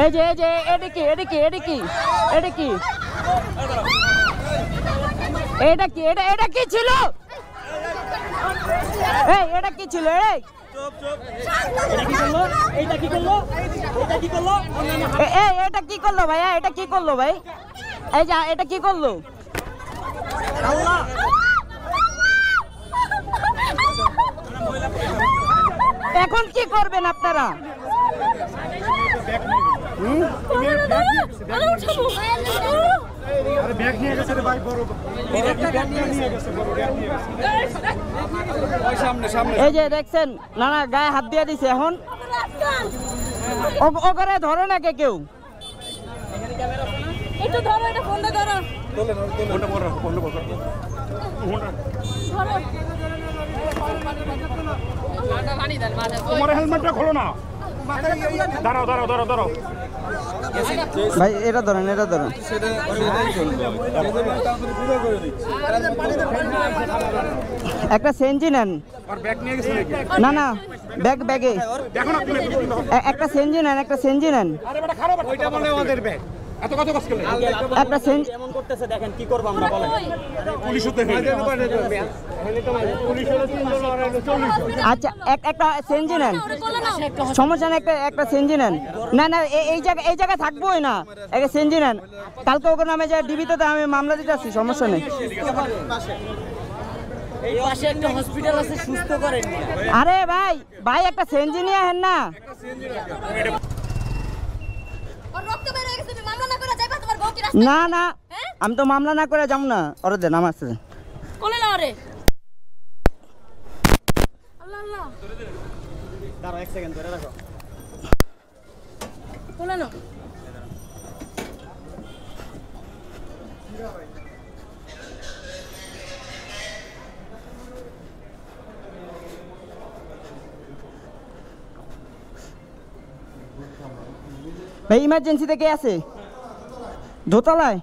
এই যে এটা কি এটা কি এটা কি এটা কি এটা কি এটা কি ছিল? এই এটা কি ছিল? এই এটা কি করলো ভাইয়া? এটা কি করলো ভাই? এই যে এটা কি করলো? এখন কি করবেন আপনারা? এই যে দেখছেন নানা গায়ে হাত দিয়ে দিছে। এখন ওখানে ধরে না কেউ। একটু ধরো, এটা ফোনটা ধরো। তোমার হেলমেটটা খোলো না। দাঁড়াও। ভাই এটা ধরেন। একটা সেঞ্জি নেন। না ব্যাগে একটা সেঞ্জি নেন। একটা সেঞ্জি নেন। আচ্ছা একটা সেঞ্জি নেন, সমস্যা নেই। একটা সেঞ্জি নেন। না এই জায়গায় থাকবোই না। একটা সেঞ্জি নেন। কালকে ওকে নামে যায় ডিবিতে, আমি মামলা দিতে আসছি, সমস্যা নেই। আরে ভাই একটা সেঞ্জি নিয়ে আহেন না। না আমি তো মামলা না করে যাবো না। ওরে দেন আমার আসতে। ভাই ইমার্জেন্সিতে কে আছে? দোতলায়।